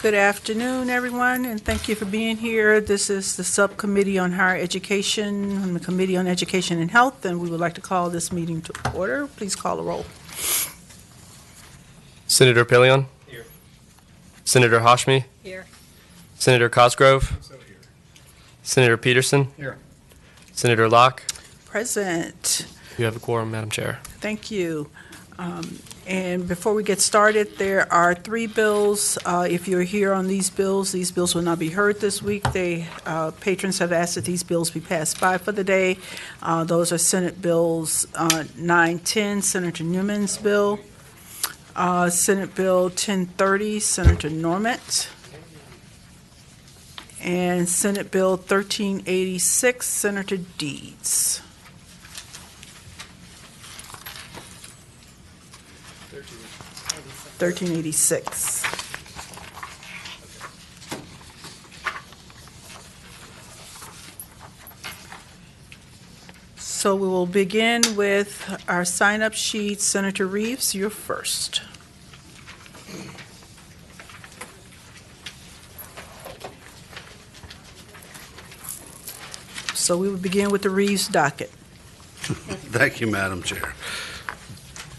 Good afternoon, everyone, and thank you for being here. This is the Subcommittee on Higher Education and the Committee on Education and Health, and we would like to call this meeting to order. Please call the roll. Senator Pillion? Here. Senator Hashmi? Here. Senator Cosgrove? So here. Senator Peterson? Here. Senator Locke? Present. You have a quorum, Madam Chair. Thank you. And before we get started, there are three bills. If you're here on these bills will not be heard this week. Patrons have asked that these bills be passed by for the day. Those are Senate Bills 910, Senator Newman's bill, Senate Bill 1030, Senator Normant, and Senate Bill 1386, Senator Deeds. 1386. So we will begin with our sign-up sheet. Senator Reeves, you're first. So we will begin with the Reeves docket. Thank you, Madam Chair.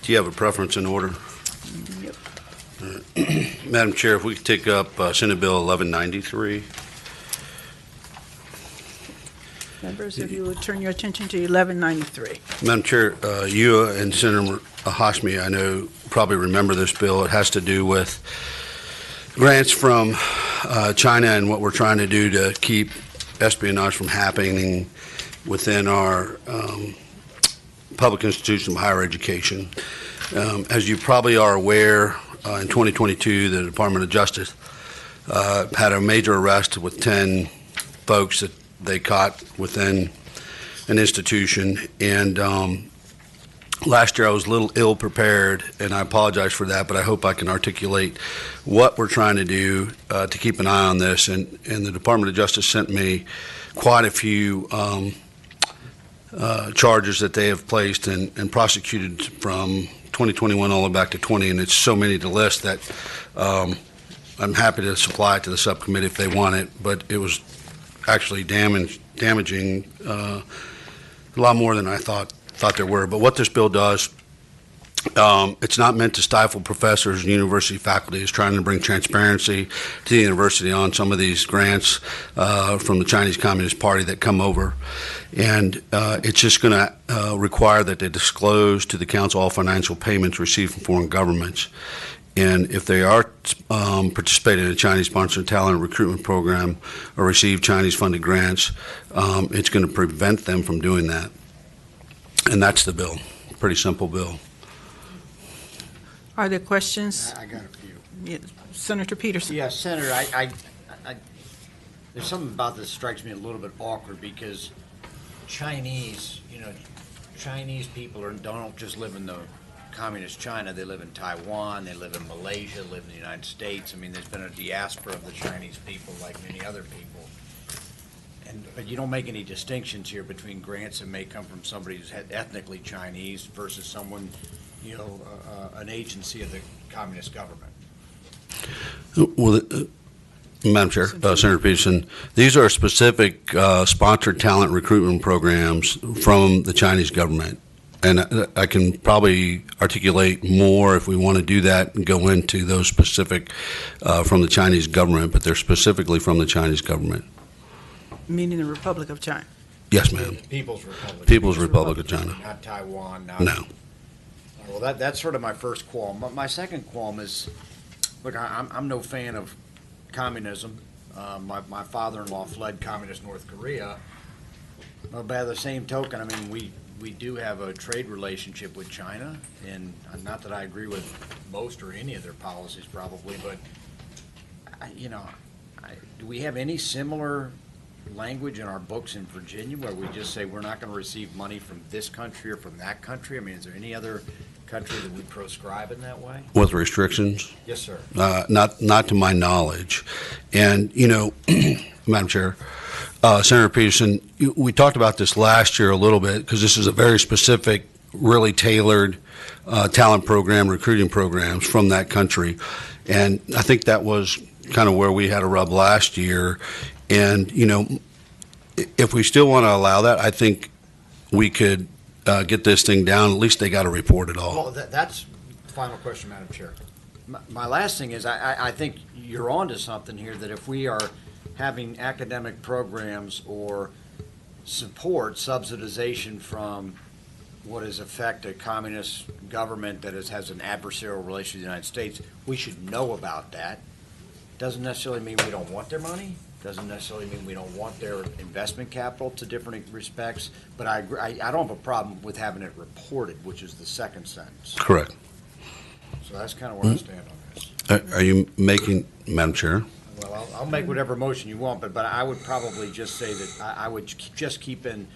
Do you have a preference in order? Yep. Madam Chair, if we could take up Senate Bill 1193. Members, if you would turn your attention to 1193. Madam Chair, you and Senator Hashmi, I know, probably remember this bill. It has to do with grants from China and what we're trying to do to keep espionage from happening within our public institutions of higher education. As you probably are aware, in 2022, the Department of Justice had a major arrest with 10 folks that they caught within an institution. And last year I was a little ill prepared, and I apologize for that, but I hope I can articulate what we're trying to do to keep an eye on this. And the Department of Justice sent me quite a few charges that they have placed and prosecuted from 2021 all the way back to 20, and it's so many to list that I'm happy to supply it to the subcommittee if they want it, but it was actually damaging a lot more than I thought there were. But what this bill does, it's not meant to stifle professors and university faculty. It's trying to bring transparency to the university on some of these grants from the Chinese Communist Party that come over. And it's just going to require that they disclose to the council all financial payments received from foreign governments. And if they are participating in a Chinese-sponsored talent recruitment program or receive Chinese-funded grants, it's going to prevent them from doing that. And that's the bill. Pretty simple bill. Are there questions? I got a few. Yeah, Senator Peterson. Yeah, Senator, there's something about this that strikes me a little bit awkward because Chinese people don't just live in the communist China. They live in Taiwan, they live in Malaysia, live in the United States. I mean, there's been a diaspora of the Chinese people like many other people. But you don't make any distinctions here between grants that may come from somebody who's ethnically Chinese versus someone, an agency of the communist government. Well, Madam Chair, Senator Peterson, these are specific sponsored talent recruitment programs from the Chinese government. And I can probably articulate more if we want to do that and go into those specific from the Chinese government, but they're specifically from the Chinese government. Meaning the Republic of China? Yes, ma'am. People's Republic. People's Republic of China. Not Taiwan. No. Well, that's sort of my first qualm. My second qualm is, look, I'm no fan of communism. My father-in-law fled communist North Korea. But by the same token, I mean, we do have a trade relationship with China, and not that I agree with most or any of their policies probably, but, do we have any similar language in our books in Virginia where we just say we're not going to receive money from this country or from that country? I mean, is there any other country that we proscribe in that way? With restrictions? Yes, sir. Not to my knowledge. And, Madam Chair, Senator Peterson, we talked about this last year a little bit because this is a very specific, really tailored talent program, recruiting programs from that country. And I think that was kind of where we had a rub last year. And, if we still want to allow that, I think we could get this thing down. At least they got to report it all. Well, that's the final question, Madam Chair. My last thing is, I think you're onto something here, that if we are having academic programs or support subsidization from what is in effect a communist government that has an adversarial relation to the United States, we should know about that. Doesn't necessarily mean we don't want their money. Doesn't necessarily mean we don't want their investment capital to different respects. But I agree, I don't have a problem with having it reported, which is the second sentence. Correct. So that's kind of where I stand on this. Are you making, Madam Chair? Well, I'll make whatever motion you want, but I would probably just say that I would just keep in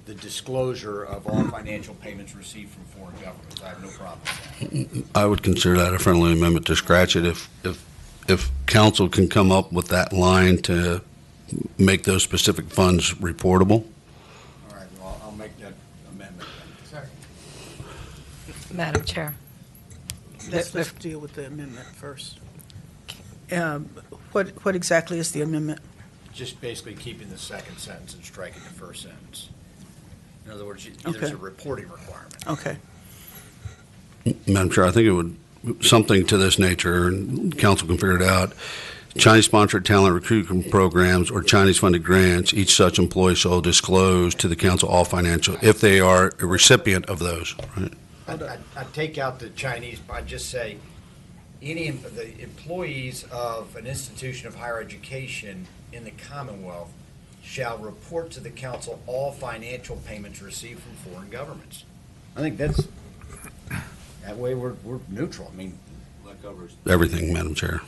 the disclosure of all financial payments received from foreign governments. I have no problem with that. I would consider that a friendly amendment to scratch it if council can come up with that line to make those specific funds reportable. All right, well, I'll make that amendment then. Madam Chair. Let's deal with the amendment first. What exactly is the amendment? Just basically keeping the second sentence and striking the first sentence. In other words, there's a reporting requirement. Okay. Madam Chair, I think it would, something to this nature, and council can figure it out. Chinese-sponsored talent recruitment programs or Chinese-funded grants, each such employee shall disclose to the council all financial, if they are a recipient of those, right? I'd take out the Chinese, I'd just say, the employees of an institution of higher education in the Commonwealth shall report to the council all financial payments received from foreign governments. I think that way we're neutral. I mean, that covers Everything, Madam Chair.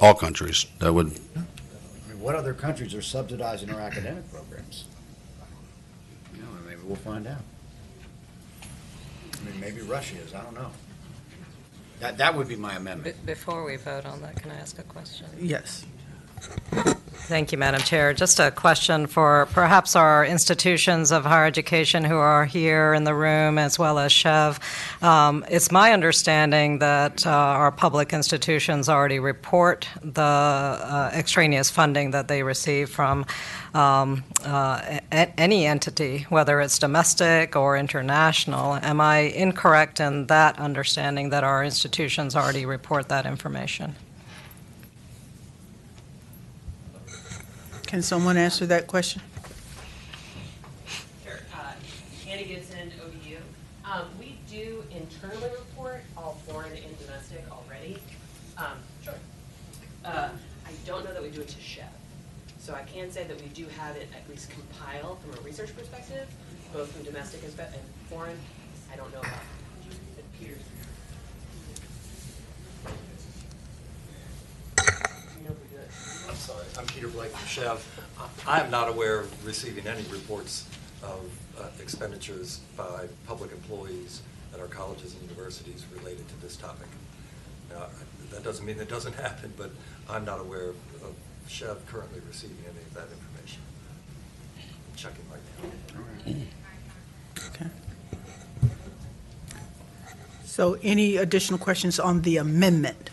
All countries, that would, what other countries are subsidizing our academic programs? Maybe we'll find out. I mean, maybe Russia is, I don't know. That would be my amendment. Before we vote on that, can I ask a question? Yes. Thank you, Madam Chair. Just a question for perhaps our institutions of higher education who are here in the room, as well as Chev. It's my understanding that our public institutions already report the extraneous funding that they receive from any entity, whether it's domestic or international. Am I incorrect in that understanding that our institutions already report that information? Can someone answer that question? Sure. Annie Gibson, ODU. We do internally report all foreign and domestic already. Sure. I don't know that we do it to Chev. So I can say that we do have it at least compiled from a research perspective, both from domestic and foreign. I don't know about Peter's. I'm sorry, I'm Peter Blake from Chev. I am not aware of receiving any reports of expenditures by public employees at our colleges and universities related to this topic. That doesn't mean it doesn't happen, but I'm not aware of Chev currently receiving any of that information. I'm checking right now. Okay. So any additional questions on the amendment?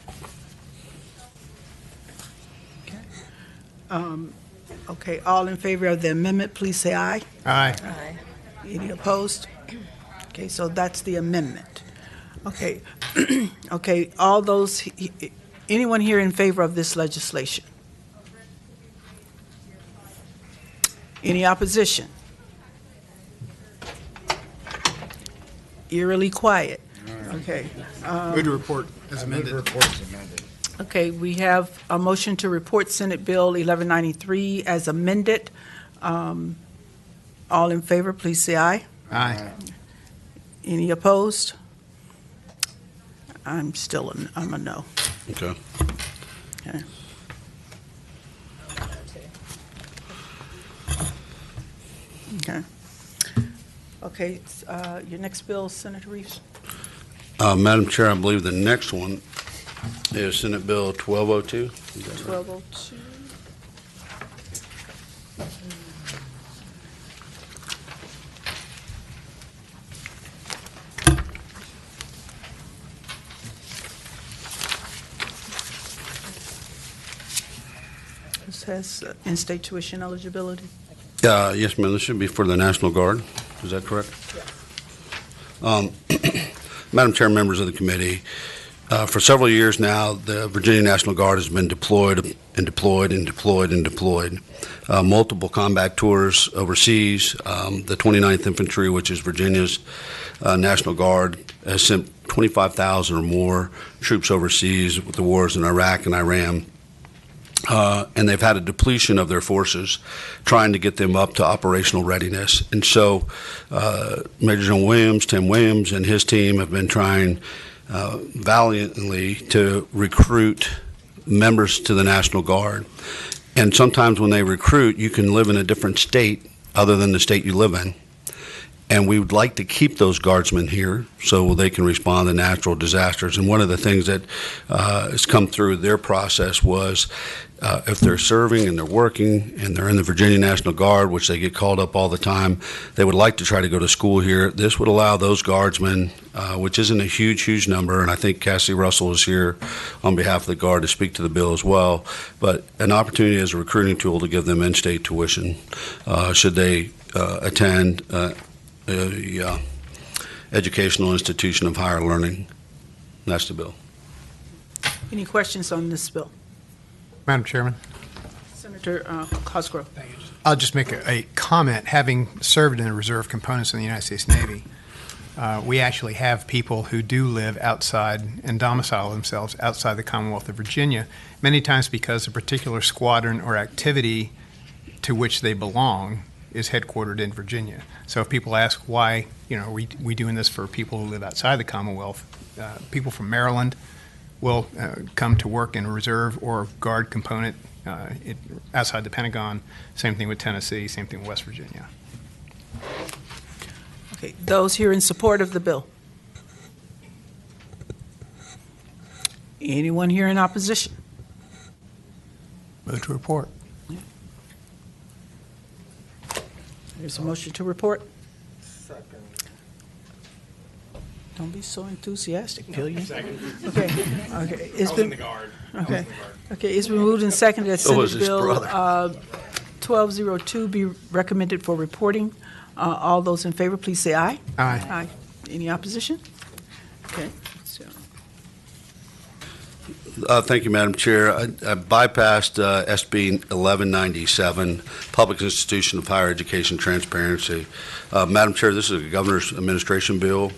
Okay, all in favor of the amendment, please say aye. Aye. Aye. Any opposed? Okay, so that's the amendment. Okay, okay, all those, anyone here in favor of this legislation? Any opposition? Eerily quiet. Okay. Move to report as I move amended. the report is amended. Okay, we have a motion to report Senate Bill 1193 as amended. All in favor, please say aye. Aye. Any opposed? I'm a no. okay. Okay. Okay. Okay, your next bill, Senator Reeves? Madam Chair, I believe the next one is Senate Bill 1202. Is that right? 1202. has in-state tuition eligibility. Yes, ma'am, this should be for the National Guard. Is that correct? Madam Chair, members of the committee, for several years now, the Virginia National Guard has been deployed and deployed and deployed and deployed. Multiple combat tours overseas. The 29th Infantry, which is Virginia's National Guard, has sent 25,000 or more troops overseas with the wars in Iraq and Iran. And they've had a depletion of their forces, trying to get them up to operational readiness. And so Major General Tim Williams, and his team have been trying valiantly to recruit members to the National Guard. And sometimes when they recruit, you can live in a different state other than the state you live in. And we would like to keep those guardsmen here so they can respond to natural disasters. And one of the things that has come through their process was if they're serving and they're working and they're in the Virginia National Guard, which they get called up all the time, they would like to try to go to school here. This would allow those guardsmen, which isn't a huge number, and I think Cassie Russell is here on behalf of the Guard to speak to the bill as well, but an opportunity as a recruiting tool to give them in-state tuition should they attend a educational institution of higher learning. That's the bill. Any questions on this bill? Madam Chairman, Senator Cosgrove. I'll just make a comment. Having served in the reserve components in the United States Navy, we actually have people who do live outside and domicile themselves outside the Commonwealth of Virginia, many times because a particular squadron or activity to which they belong is headquartered in Virginia. So if people ask why, are we doing this for people who live outside the Commonwealth, people from Maryland will come to work in a reserve or guard component outside the Pentagon. Same thing with Tennessee, same thing with West Virginia. Okay, those here in support of the bill? Anyone here in opposition? Move to report. There's a motion to report. Don't be so enthusiastic, Pillion. Okay. It's been, okay. It's been moved and seconded that So was Senate his Bill brother. 1202 be recommended for reporting. All those in favor, please say aye. Aye. Aye. Any opposition? Okay. So, Thank you, Madam Chair. I bypassed SB 1197, Public Institution of Higher Education Transparency. Madam Chair, this is a governor's administration bill,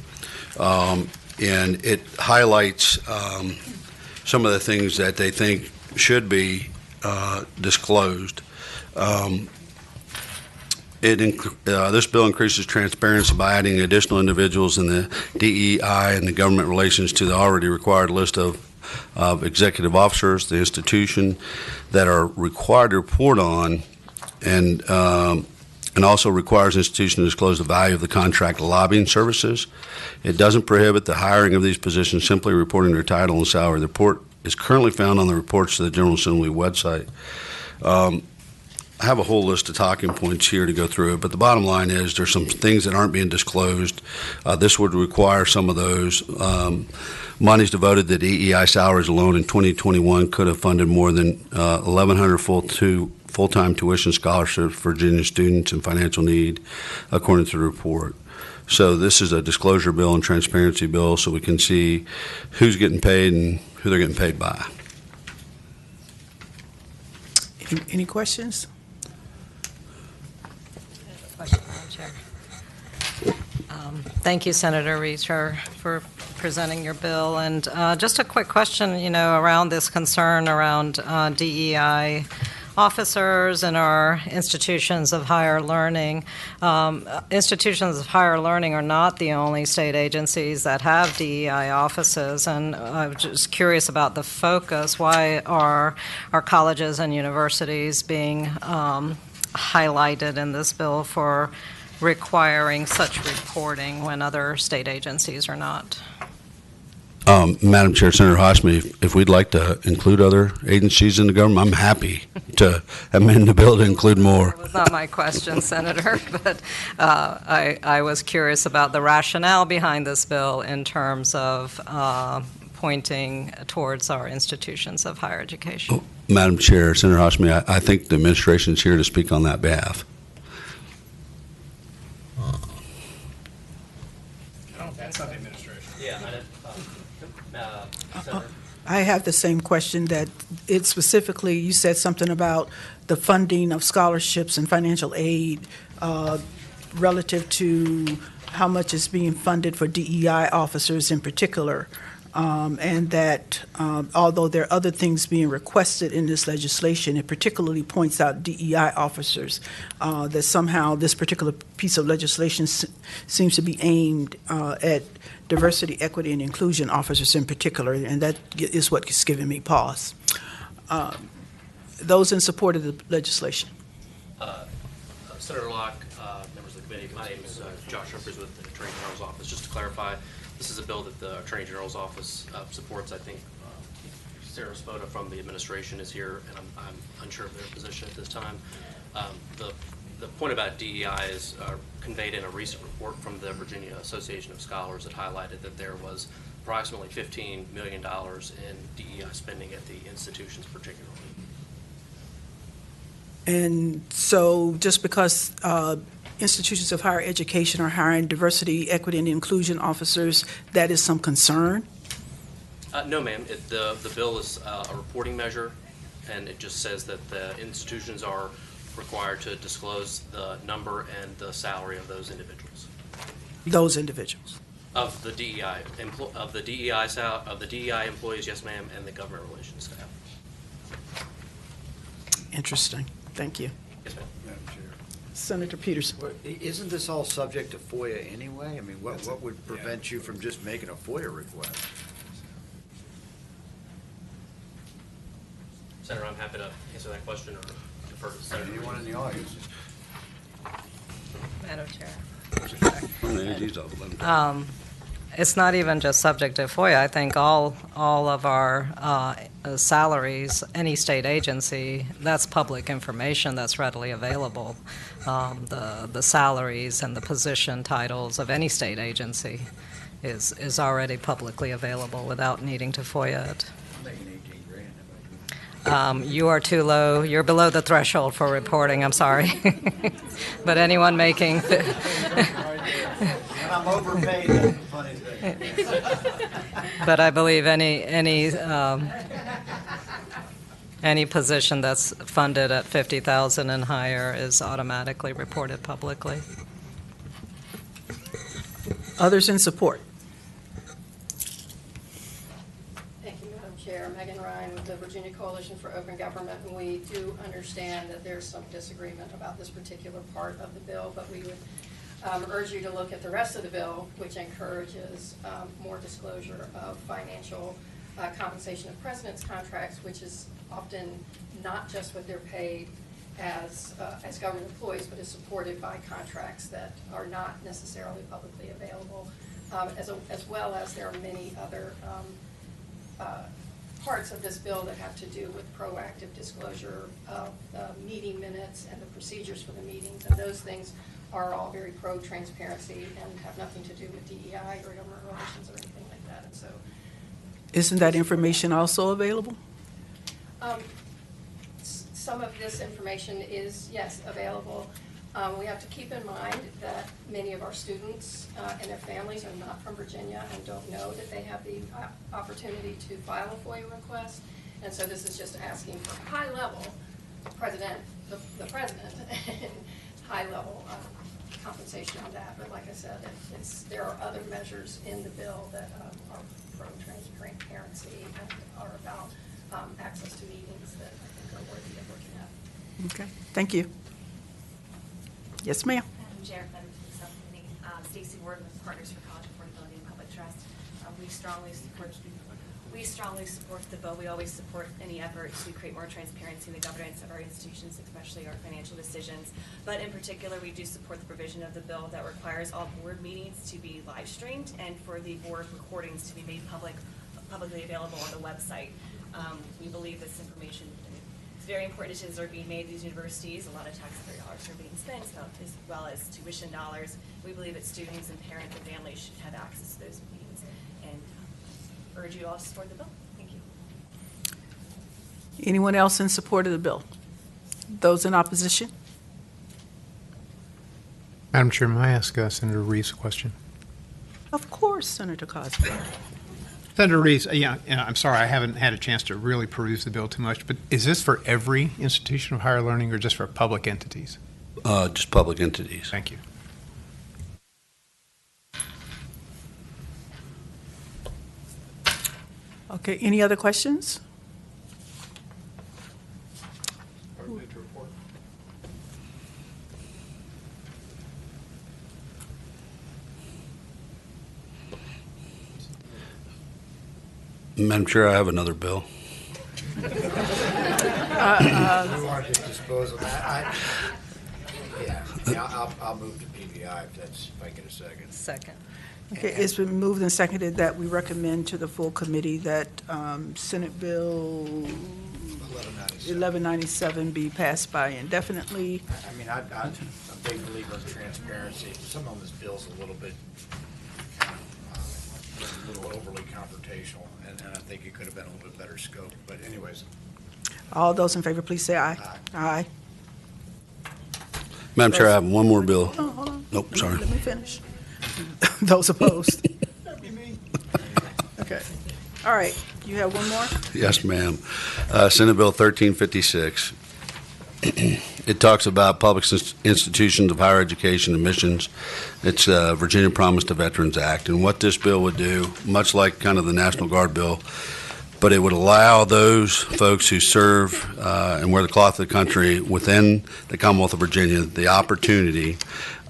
and it highlights some of the things that they think should be disclosed. This bill increases transparency by adding additional individuals in the DEI and the government relations to the already required list of executive officers, the institution, that are required to report on, and also requires the institution to disclose the value of the contract lobbying services. It doesn't prohibit the hiring of these positions, simply reporting their title and salary. The report is currently found on the reports to the General Assembly website. I have a whole list of talking points here to go through it, but the bottom line is there's some things that aren't being disclosed. This would require some of those. Monies devoted to DEI salaries alone in 2021 could have funded more than 1,100 full-time tuition scholarships for Virginia students in financial need, according to the report. So this is a disclosure bill and transparency bill, so we can see who's getting paid and who they're getting paid by. any questions? Question, Madam Chair. Thank you, Senator Reacher, for presenting your bill. And just a quick question, around this concern around DEI officers in our institutions of higher learning. Institutions of higher learning are not the only state agencies that have DEI offices, and I'm just curious about the focus. Why are our colleges and universities being highlighted in this bill for requiring such reporting when other state agencies are not? Madam Chair, Senator Hosmy, if we'd like to include other agencies in the government, I'm happy to amend the bill to include more. That was not my question, Senator, but I was curious about the rationale behind this bill in terms of pointing towards our institutions of higher education. Madam Chair, Senator Hashmi, I think the administration is here to speak on that behalf. That's not the administration. Yeah, I have the same question that it specifically, you said something about the funding of scholarships and financial aid relative to how much is being funded for DEI officers in particular, and that although there are other things being requested in this legislation, it particularly points out DEI officers, that somehow this particular piece of legislation seems to be aimed at diversity, equity, and inclusion officers in particular, and that is what is giving me pause. Those in support of the legislation? Senator Locke, members of the committee, my name is Josh Humphries with the Attorney General's Office. Just to clarify, this is a bill that the Attorney General's Office supports. I think Sarah Spoda from the administration is here, and I'm unsure of their position at this time. The point about DEI is conveyed in a recent report from the Virginia Association of Scholars that highlighted that there was approximately $15 million in DEI spending at the institutions particularly. And so just because institutions of higher education are hiring diversity, equity, and inclusion officers, that is some concern? No, ma'am. The bill is a reporting measure, and it just says that the institutions are required to disclose the number and the salary of those individuals. Those individuals? Of the DEI employees, yes, ma'am, and the government relations staff. Interesting. Thank you. Yes, ma'am. Madam Chair. Senator Peterson. Isn't this all subject to FOIA anyway? I mean, what would prevent you from just making a FOIA request? Senator, I'm happy to answer that question or defer to Senator. Anyone in the audience? Madam Chair. On the AG's office, let them- It's not even just subject to FOIA. I think all of our salaries, any state agency, that's public information that's readily available. The salaries and the position titles of any state agency is already publicly available without needing to FOIA it. I'm making 18 grand. You are too low. You're below the threshold for reporting. I'm sorry. But anyone making... And I'm overpaid, that's the funny thing. But I believe any position that's funded at 50,000 and higher is automatically reported publicly. Others in support? Thank you, Madam Chair. Megan Ryan with the Virginia Coalition for Open Government, and we do understand that there's some disagreement about this particular part of the bill, but we would urge you to look at the rest of the bill, which encourages more disclosure of financial compensation of president's contracts, which is often not just what they're paid as government employees, but is supported by contracts that are not necessarily publicly available, as well as there are many other parts of this bill that have to do with proactive disclosure of meeting minutes and the procedures for the meetings, and those things are all very pro-transparency and have nothing to do with DEI or government relations or anything like that. And so, Isn't that information also available? some of this information is, yes, available. We have to keep in mind that many of our students and their families are not from Virginia and don't know that they have the opportunity to file a FOIA request. And so this is just asking for high level, the president, high level compensation on that. But like I said, there are other measures in the bill that are pro-transparency and are about access to meetings that I think are worthy of looking at. Okay, thank you. Yes, ma'am. Madam Chair, Madam Subcommittee, Stacy Ward with Partners for College Affordability and Public Trust. We strongly support the bill. We always support any effort to create more transparency in the governance of our institutions, especially our financial decisions. But in particular, we do support the provision of the bill that requires all board meetings to be live streamed and for the board recordings to be made publicly available on the website. We believe this information is very important. Decisions are being made at these universities. A lot of taxpayer dollars are being spent, as well as tuition dollars. We believe that students and parents and families should have access to those meetings, and urge you all to support the bill. Thank you. Anyone else in support of the bill? Those in opposition? Madam Chair, may I ask Senator Reeves a question? Of course, Senator Cosgrove. Senator Reeves, I'm sorry, I haven't had a chance to really peruse the bill too much, but is this for every institution of higher learning or just for public entities? Just public entities. Thank you. Okay, any other questions? Madam Chair, I have another bill. We wanted to dispose of that. I'll move to PVI if I get a second. Second. Okay, it's been moved and seconded that we recommend to the full committee that Senate Bill 1197 be passed by indefinitely. I mean, I'm a big believer in transparency. Some of this bill's a little overly confrontational, and I think it could have been a little bit better scope. But anyways. All those in favor, please say aye. Aye. Madam Chair, I have one more bill. Oh, hold on. Nope, sorry. Let me finish. Those opposed? That'd be me. Okay. All right, you have one more? Yes, ma'am. Senate Bill 1356. It talks about public institutions of higher education admissions. It's Virginia Promise to Veterans Act. And what this bill would do, much like kind of the National Guard bill, but it would allow those folks who serve and wear the cloth of the country within the Commonwealth of Virginia the opportunity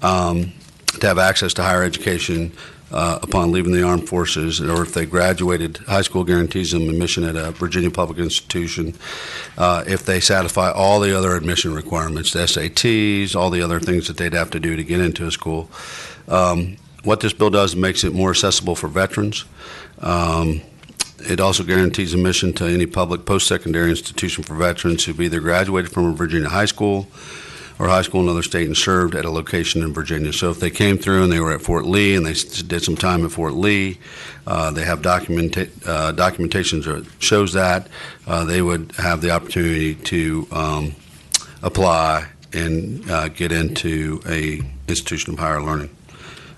to have access to higher education upon leaving the armed forces, or if they graduated, high school guarantees them admission at a Virginia public institution if they satisfy all the other admission requirements, the SATs, all the other things that they'd have to do to get into a school. What this bill does makes it more accessible for veterans. It also guarantees admission to any public post-secondary institution for veterans who've either graduated from a Virginia high school or high school in another state and served at a location in Virginia. So if they came through and they were at Fort Lee and they did some time at Fort Lee, they have documentation that shows that, they would have the opportunity to apply and get into a institution of higher learning.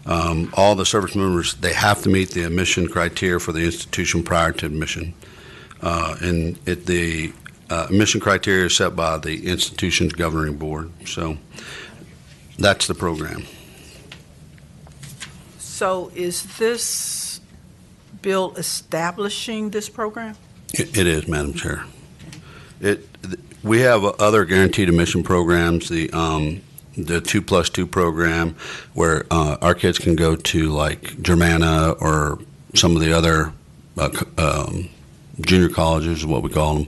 All the service members, they have to meet the admission criteria for the institution prior to admission. The admission criteria is set by the institution's governing board. So that's the program. So is this bill establishing this program? It is, Madam Chair. We have other guaranteed admission programs, the 2+2 program, where our kids can go to like Germanna or some of the other junior colleges is what we call them,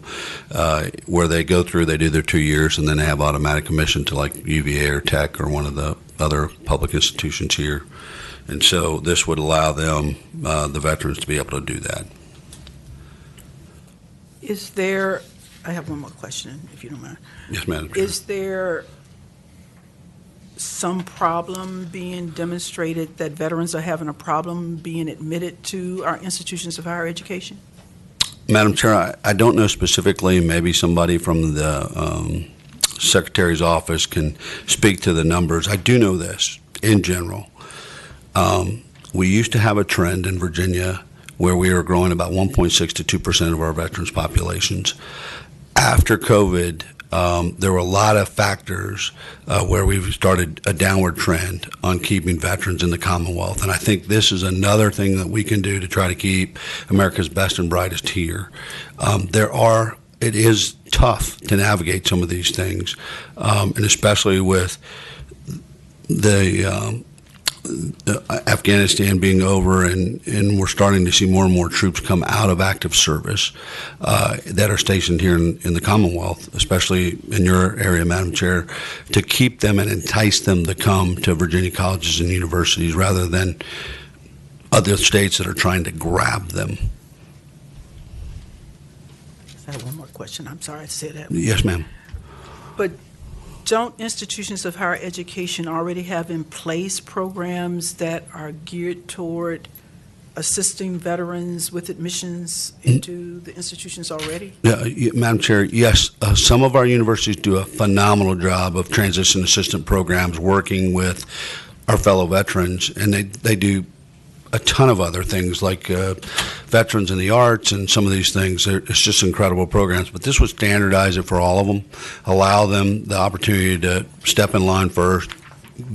where they go through, they do their 2 years, and then they have automatic admission to like UVA or Tech or one of the other public institutions here. And so this would allow them, the veterans, to be able to do that. Is there, I have one more question, if you don't mind. Yes, Madam Chair. Is there some problem being demonstrated that veterans are having a problem being admitted to our institutions of higher education? Madam Chair, I don't know specifically. Maybe somebody from the Secretary's office can speak to the numbers. I do know this, in general. We used to have a trend in Virginia where we were growing about 1.6 to 2% of our veterans populations. After COVID, there were a lot of factors where we've started a downward trend on keeping veterans in the Commonwealth. And I think this is another thing that we can do to try to keep America's best and brightest here. It is tough to navigate some of these things, and especially with the Afghanistan being over, and we're starting to see more and more troops come out of active service that are stationed here in the Commonwealth, especially in your area, Madam Chair, to keep them and entice them to come to Virginia colleges and universities rather than other states that are trying to grab them. I have one more question. I'm sorry to say that. Yes, ma'am. But don't institutions of higher education already have in place programs that are geared toward assisting veterans with admissions into the institutions already? Madam Chair, yes, some of our universities do a phenomenal job of transition assistant programs working with our fellow veterans, and they do a ton of other things like veterans in the arts and some of these things. It's just incredible programs, but this would standardize it for all of them, allow them the opportunity to step in line first,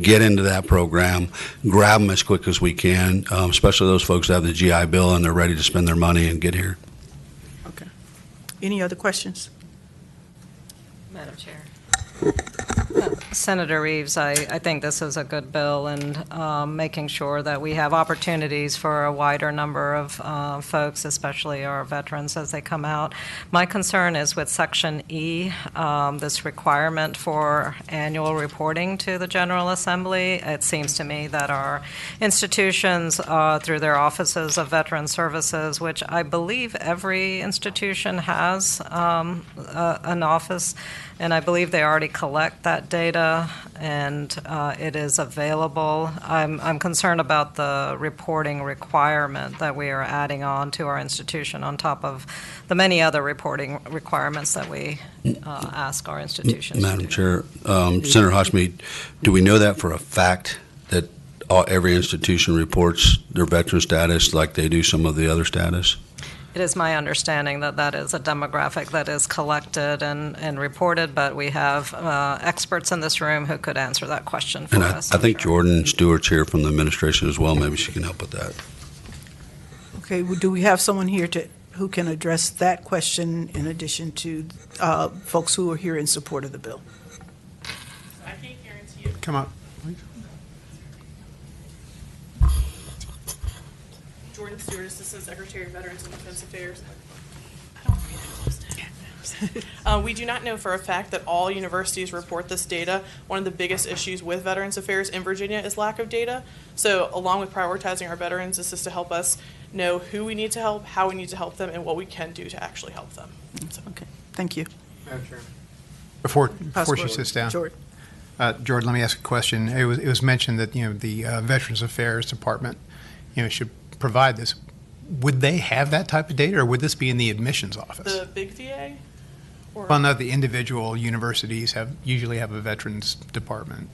get into that program, grab them as quick as we can, especially those folks that have the GI Bill and they're ready to spend their money and get here. Okay. Any other questions? Madam Chair. Senator Reeves, I think this is a good bill, and making sure that we have opportunities for a wider number of folks, especially our veterans, as they come out. My concern is with Section E, this requirement for annual reporting to the General Assembly. It seems to me that our institutions, through their offices of Veteran Services, which I believe every institution has an office, and I believe they already collect that data, and it is available. I'm concerned about the reporting requirement that we are adding on to our institution on top of the many other reporting requirements that we ask our institutions to Madam do. Chair, Senator Hashmi, do we know that for a fact that every institution reports their veteran status like they do some of the other status? It is my understanding that that is a demographic that is collected and reported, but we have experts in this room who could answer that question for And us. I think Jordan Stewart's here from the administration as well. Maybe she can help with that. Okay, well, do we have someone here who can address that question in addition to folks who are here in support of the bill? I can't guarantee you. Come up. Jordan Stewart, Assistant Secretary of Veterans and Defense Affairs. We do not know for a fact that all universities report this data. One of the biggest issues with Veterans Affairs in Virginia is lack of data. So along with prioritizing our veterans, this is to help us know who we need to help, how we need to help them, and what we can do to actually help them. So. Okay, thank you. Before she Passport. sits down. Jordan. Jordan, let me ask a question. It was mentioned that, the Veterans Affairs Department, should provide this. Would they have that type of data, or would this be in the admissions office? The big VA? Or? Well, no, the individual universities usually have a veterans department.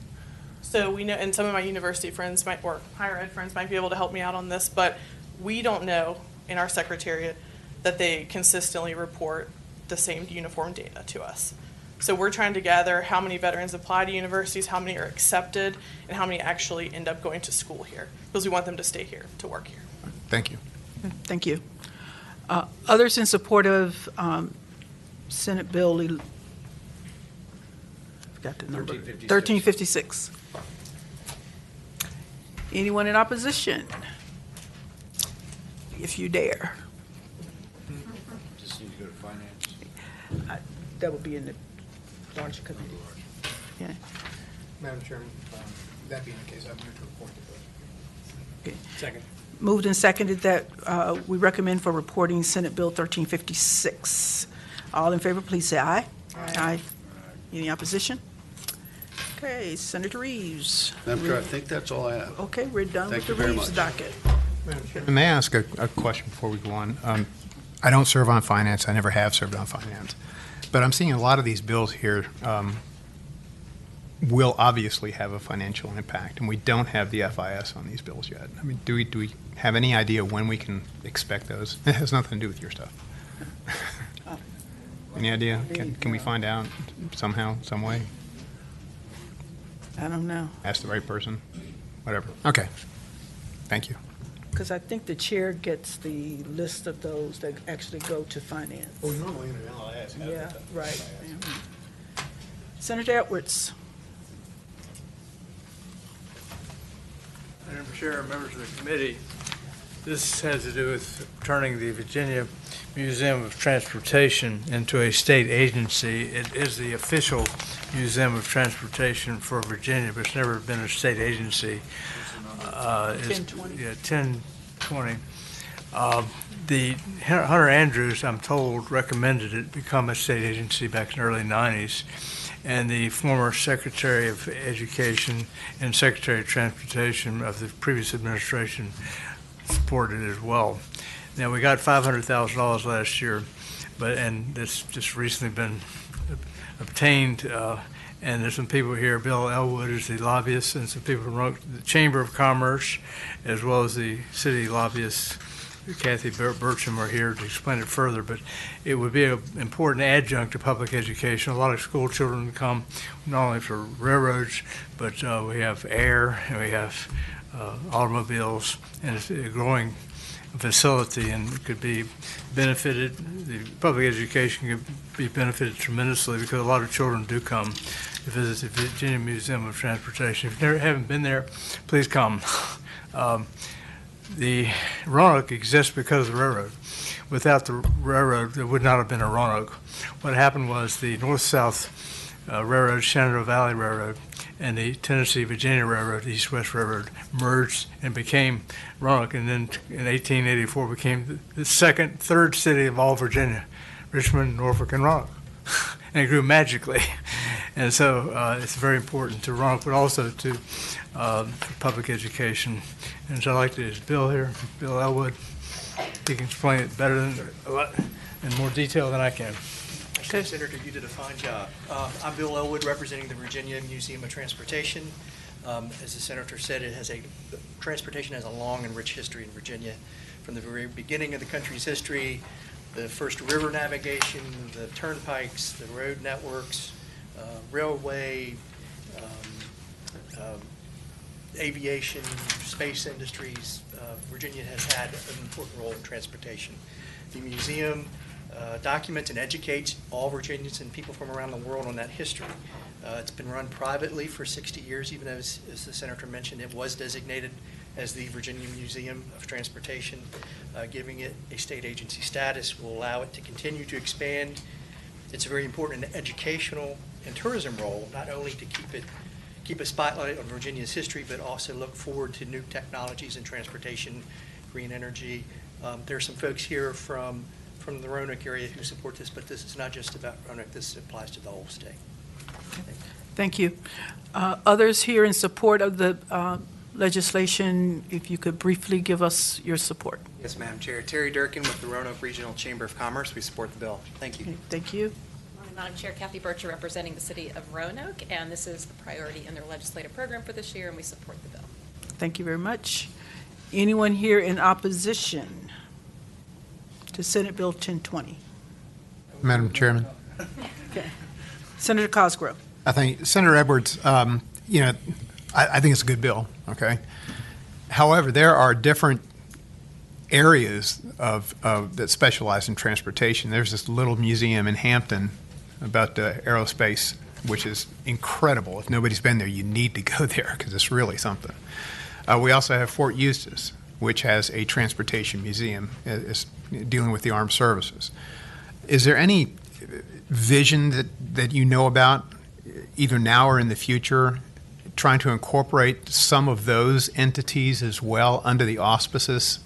So we know, and some of my university friends or higher ed friends might be able to help me out on this, but we don't know in our secretariat that they consistently report the same uniform data to us. So we're trying to gather how many veterans apply to universities, how many are accepted, and how many actually end up going to school here, because we want them to stay here, to work here. Thank you. Thank you. Others in support of Senate Bill, forgot the number. 1356. Anyone in opposition? If you dare. Just need to go to finance. That would be in the Launch Committee. Yeah. Madam Chairman, that being the case, I move to report the bill. Okay. Second. Moved and seconded that we recommend for reporting Senate Bill 1356. All in favor, please say aye. Aye. Any opposition? Okay, Senator Reeves. Madam Chair, I think that's all I have. Okay, we're done with Thank the you very Reeves much. docket. May I ask a question before we go on? I don't serve on finance. I never have served on finance. But I'm seeing a lot of these bills here will obviously have a financial impact, and we don't have the FIS on these bills yet. I mean, do we have any idea when we can expect those? It has nothing to do with your stuff. Any idea? Can we find out somehow, some way? I don't know, Ask the right person? Whatever. Okay. Thank you. because I think the chair gets the list of those that actually go to finance. Normally, I'll ask. Yeah, right. Senator Edwards. Madam Chair, members of the committee, this has to do with turning the Virginia Museum of Transportation into a state agency. It is the official Museum of Transportation for Virginia, but it's never been a state agency. 1020. Yeah, 1020. The Hunter Andrews, I'm told, recommended it become a state agency back in the early 90s. And the former Secretary of Education and Secretary of Transportation of the previous administration support it as well. Now, we got $500,000 last year, and it's just recently been obtained, and there's some people here. Bill Elwood is the lobbyist, and some people from the Chamber of Commerce, as well as the city lobbyist, Kathy Burcham, are here to explain it further. But it would be an important adjunct to public education. A lot of school children come not only for railroads, but we have air, and we have automobiles, and it's a growing facility, and it could be benefited. The public education could be benefited tremendously because a lot of children do come to visit the Virginia Museum of Transportation. If you haven't been there, please come. The Roanoke exists because of the railroad. Without the railroad, there would not have been a Roanoke. What happened was the North-South Railroad, Shenandoah Valley Railroad, and the Tennessee-Virginia Railroad, East-West Railroad, merged and became Roanoke, and then in 1884 became the third city of all Virginia, Richmond, Norfolk, and Roanoke. And it grew magically. And so it's very important to Roanoke, but also to public education. And so I'd like to, is Bill here, Bill Elwood, he can explain it better in more detail than I can. Okay. Senator, you did a fine job. I'm Bill Elwood, representing the Virginia Museum of Transportation. As the senator said, transportation has a long and rich history in Virginia. From the very beginning of the country's history, the first river navigation, the turnpikes, the road networks, railway, aviation, space industries. Virginia has had an important role in transportation. The museum documents and educates all Virginians and people from around the world on that history. It's been run privately for 60 years, even as the senator mentioned, it was designated as the Virginia Museum of Transportation. Giving it a state agency status will allow it to continue to expand. It's a very important educational and tourism role, not only to keep a spotlight on Virginia's history, but also look forward to new technologies in transportation, green energy. There are some folks here from the Roanoke area who support this, but this is not just about Roanoke. This applies to the whole state. Thank you. Others here in support of the legislation, if you could briefly give us your support. Yes, Madam Chair. Terry Durkin with the Roanoke Regional Chamber of Commerce. We support the bill. Thank you. Okay, thank you. Madam Chair, Kathy Bircher representing the city of Roanoke, and this is a priority in their legislative program for this year, and we support the bill. Thank you very much. Anyone here in opposition to Senate Bill 1020? Madam Chairman. Okay. Senator Cosgrove. I think Senator Edwards, I think it's a good bill, okay? However, there are different areas that specialize in transportation. There's this little museum in Hampton about aerospace, which is incredible. If nobody's been there, you need to go there because it's really something. We also have Fort Eustis, which has a transportation museum is dealing with the armed services. Is there any vision that you know about, either now or in the future, trying to incorporate some of those entities as well under the auspices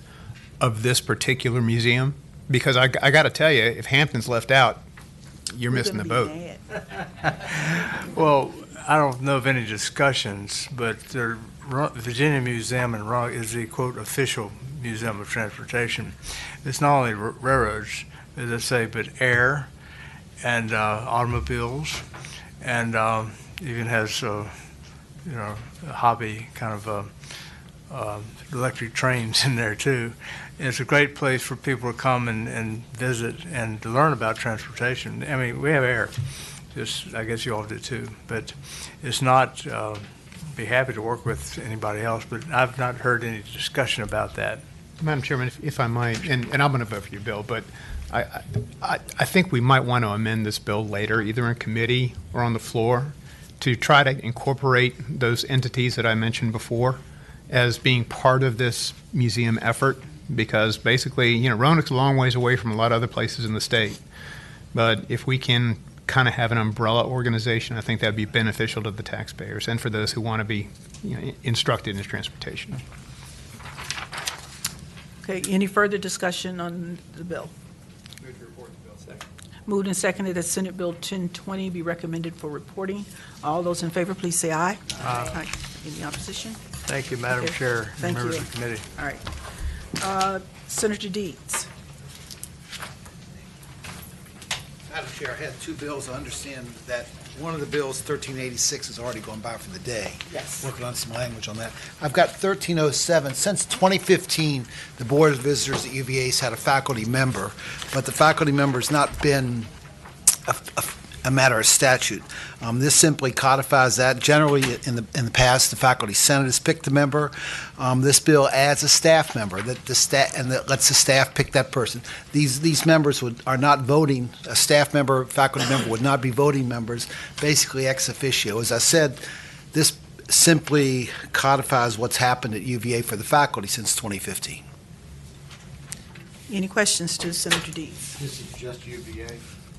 of this particular museum? Because I got to tell you, if Hampton's left out, you're missing the boat. Well, I don't know of any discussions, but the Virginia Museum in Roanoke is the, quote, official museum of transportation. It's not only railroads, as I say, but air and automobiles, and even has, a hobby kind of electric trains in there too. And it's a great place for people to come and visit and to learn about transportation. I mean, we have air, just I guess you all do too, but it's not, be happy to work with anybody else, but I've not heard any discussion about that. Madam Chairman, if I might, and I'm going to vote for your bill, but I think we might want to amend this bill later, either in committee or on the floor, to try to incorporate those entities that I mentioned before as being part of this museum effort, because basically, Roanoke's a long ways away from a lot of other places in the state. But if we can kind of have an umbrella organization, I think that would be beneficial to the taxpayers and for those who want to be instructed in transportation. Okay, any further discussion on the bill? Move to report the bill. Second. Moved and seconded that Senate Bill 1020 be recommended for reporting. All those in favor, please say aye. Aye. Any opposition? Thank you, Madam Okay. Chair, and Thank members you. of the committee. All right. Senator Deeds. Madam Chair, I had two bills. I understand that one of the bills, 1386, has already gone by for the day. Yes. Working on some language on that. I've got 1307. Since 2015, the Board of Visitors at UVA's had a faculty member, but the faculty member has not been a matter of statute. This simply codifies that. Generally, in the past, the faculty senate has picked the member. This bill adds a staff member that lets the staff pick that person. These members are not voting. A staff member, faculty member would not be voting members. Basically, ex officio. As I said, this simply codifies what's happened at UVA for the faculty since 2015. Any questions to Senator Deeds? This is just UVA?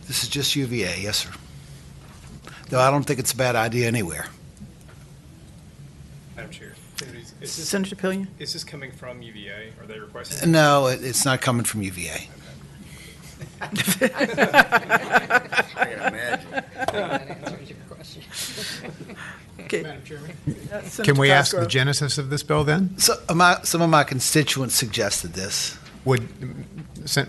This is just UVA, yes, sir. Though I don't think it's a bad idea anywhere. Madam Chair, Senator Pillion? is this coming from UVA? Are they requesting? No, it's not coming from UVA. I can imagine. That answers your question. Okay. Madam Chairman? Senator Can we ask the Cosgrove. genesis of this bill then? So, some of my constituents suggested this. Would,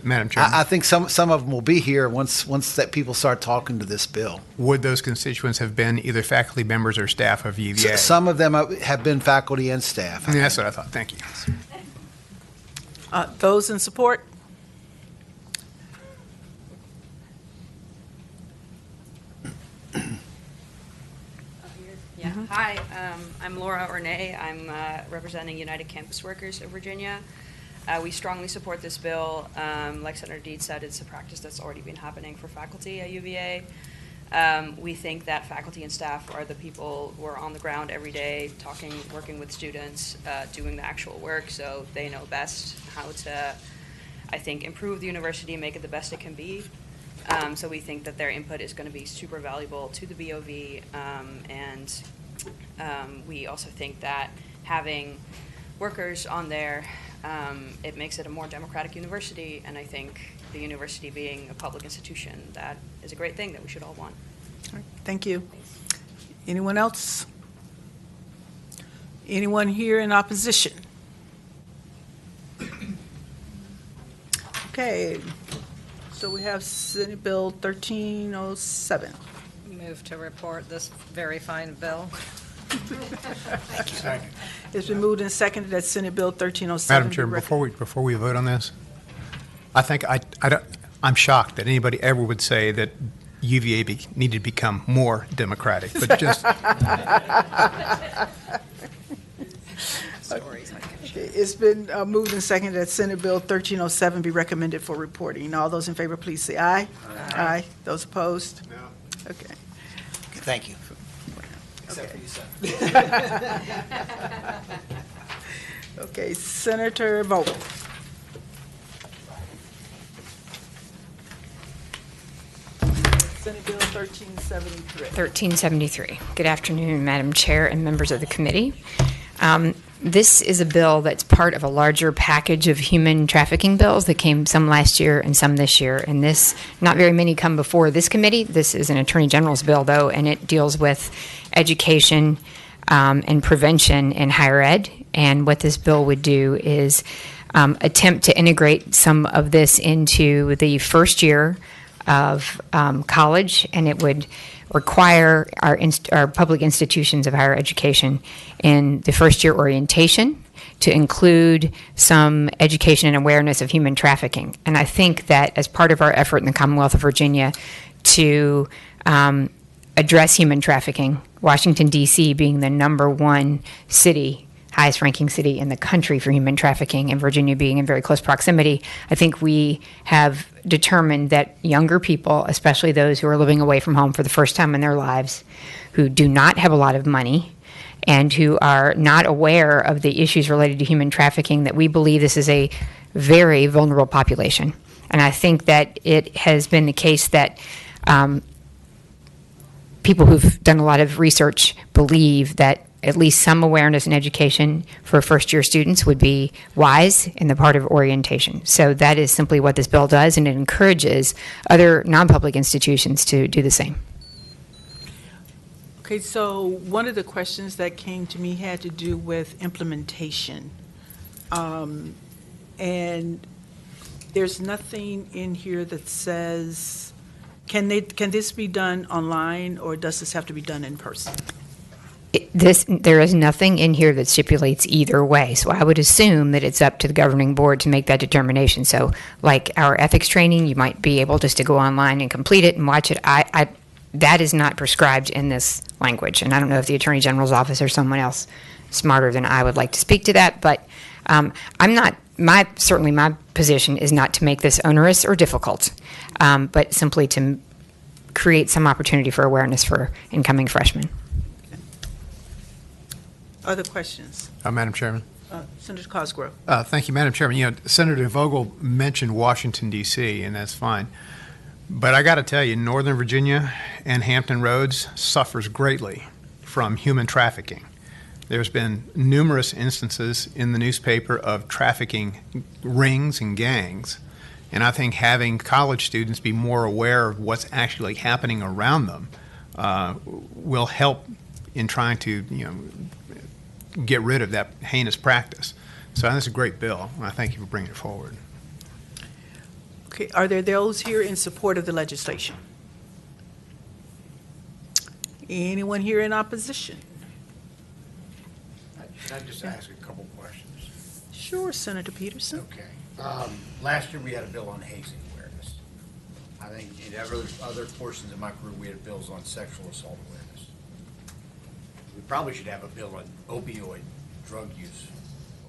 Madam Chairman, I think some of them will be here once that people start talking to this bill. would those constituents have been either faculty members or staff of UVA? Some of them have been faculty and staff. Yeah, that's what I thought. Thank you. Those in support? Yeah. Hi, I'm Laura Ornay. I'm representing United Campus Workers of Virginia. We strongly support this bill. Like Senator Deeds said, it's a practice that's already been happening for faculty at UVA. We think that faculty and staff are the people who are on the ground every day, talking, working with students, doing the actual work, so they know best how to, I think, improve the university and make it the best it can be. So we think that their input is going to be super valuable to the BOV, and we also think that having workers on there, it makes it a more democratic university, and I think the university being a public institution, that is a great thing that we should all want. All right, thank you. Anyone else? Anyone here in opposition? Okay, so we have Senate Bill 1307. Move to report this very fine bill. It's been moved and seconded that Senate Bill 1307. Madam Chairman, before we vote on this, I think I'm shocked that anybody ever would say that UVA needed to become more democratic, but just. It's been moved and seconded that Senate Bill 1307 be recommended for reporting. All those in favor, please say aye. Aye. Those opposed? No. Okay. Thank you. Except for you, Senator. Okay, Senator Vogel. Senate Bill 1373. 1373. Good afternoon, Madam Chair and members of the committee. This is a bill that's part of a larger package of human trafficking bills that came some last year and some this year. And this, not very many come before this committee. This is an Attorney General's bill, though, and it deals with education and prevention in higher ed. And what this bill would do is attempt to integrate some of this into the first year of college, and it would require our public institutions of higher education in the first year orientation to include some education and awareness of human trafficking. And I think that as part of our effort in the Commonwealth of Virginia to address human trafficking, Washington, D.C. being the #1 city, highest ranking city in the country for human trafficking, and Virginia being in very close proximity, I think we have determined that younger people, especially those who are living away from home for the first time in their lives, who do not have a lot of money and who are not aware of the issues related to human trafficking, that we believe this is a very vulnerable population. And I think that it has been the case that people who've done a lot of research believe that at least some awareness and education for first-year students would be wise in the part of orientation. So that is simply what this bill does, and it encourages other non-public institutions to do the same. Okay, so one of the questions that came to me had to do with implementation. And there's nothing in here that says, can this be done online, or does this have to be done in person? There is nothing in here that stipulates either way, so I would assume that it's up to the governing board to make that determination. So, like our ethics training, you might be able just to go online and complete it and watch it. That is not prescribed in this language, and I don't know if the Attorney General's office or someone else smarter than I would like to speak to that, but I'm not. Certainly my position is not to make this onerous or difficult, but simply to create some opportunity for awareness for incoming freshmen. Other questions? Madam Chairman. Senator Cosgrove. Thank you, Madam Chairman. You know, Senator Vogel mentioned Washington, D.C., and that's fine. But I got to tell you, Northern Virginia and Hampton Roads suffers greatly from human trafficking. There's been numerous instances in the newspaper of trafficking rings and gangs, and I think having college students be more aware of what's actually happening around them will help in trying to, get rid of that heinous practice. So I think it's a great bill, and I thank you for bringing it forward. Okay, are there those here in support of the legislation? Anyone here in opposition? Can I just ask a couple questions? Sure, Senator Peterson. Okay. Last year, we had a bill on hazing awareness. I think in other portions of my career, we had bills on sexual assault awareness. We probably should have a bill on opioid drug use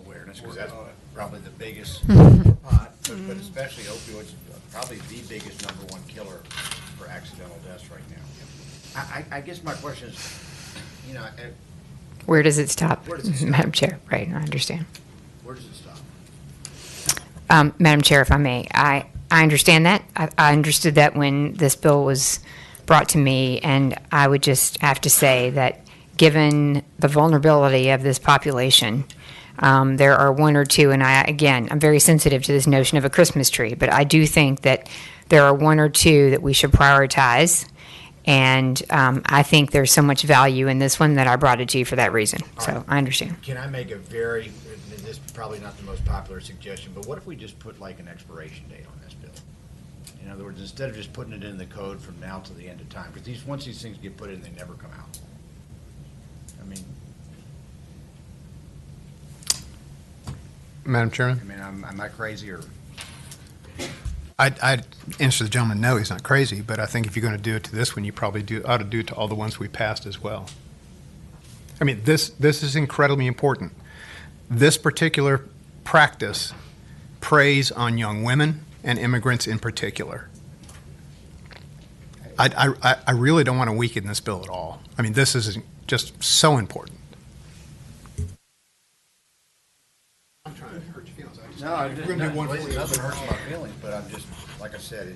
awareness, because that's probably the biggest pot, but especially opioids, probably the biggest #1 killer for accidental deaths right now. I guess my question is, Where does it stop, Where does it stop? Madam Chair? Right, I understand. Where does it stop? Madam Chair, if I may, I understand that. I understood that when this bill was brought to me, and I would just have to say that given the vulnerability of this population, there are one or two, and I'm very sensitive to this notion of a Christmas tree, but I do think that there are one or two that we should prioritize, and I think there's so much value in this one that I brought it to you for that reason. So I understand. Can I make this is probably not the most popular suggestion, but what if we just put like an expiration date on this bill? In other words, instead of just putting it in the code from now to the end of time, because once these things get put in, they never come out. I mean, Madam Chairman? Am I crazy or? I'd answer the gentleman, no, he's not crazy, but I think if you're going to do it to this one, you probably ought to do it to all the ones we passed as well. I mean, this is incredibly important. This particular practice preys on young women and immigrants in particular. I really don't want to weaken this bill at all. I mean, this is just so important. I'm trying to hurt your feelings. Nothing hurts my feelings, but I'm just, like I said,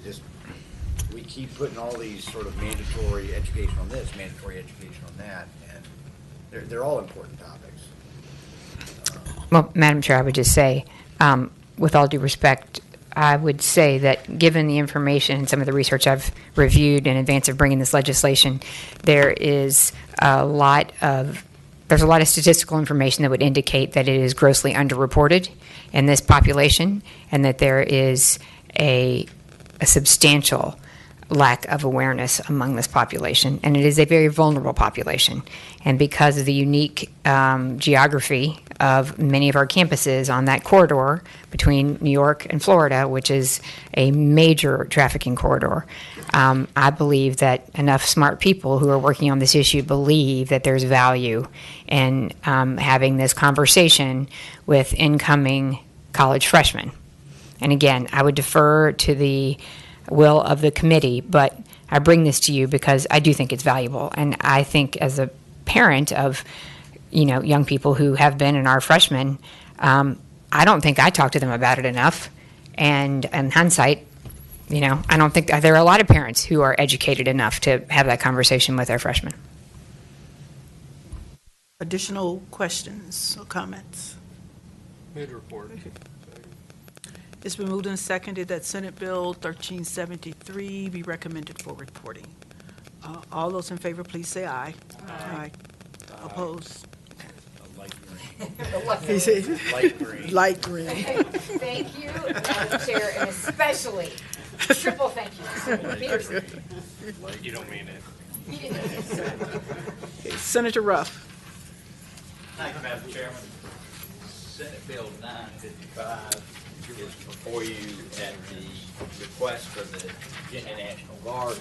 we keep putting all these sort of mandatory education on this, mandatory education on that, and they're all important topics. Well, Madam Chair, I would just say, with all due respect, I would say that given the information and some of the research I've reviewed in advance of bringing this legislation, there's a lot of statistical information that would indicate that it is grossly underreported in this population, and that there is a substantial lack of awareness among this population, and it is a very vulnerable population. And because of the unique geography of many of our campuses on that corridor between New York and Florida, which is a major trafficking corridor, I believe that enough smart people who are working on this issue believe that there's value in having this conversation with incoming college freshmen. And again, I would defer to the will of the committee, but I bring this to you because I do think it's valuable. And I think as a parent of, young people who have been and are freshmen, I don't think I talk to them about it enough. And in hindsight, I don't think there are a lot of parents who are educated enough to have that conversation with their freshmen. Additional questions or comments? Made a report. It's been moved and seconded that Senate Bill 1373 be recommended for reporting. All those in favor, please say aye. Aye. Opposed? A light green. He said- Light green. Light green. Thank you, Madam Chair, and especially, triple thank you, Senator Peterson. You don't mean it. He didn't mean it. Senator Ruff. Thank you, Madam Chairman. Senate Bill 955 is before you at the request for the Virginia National Guard.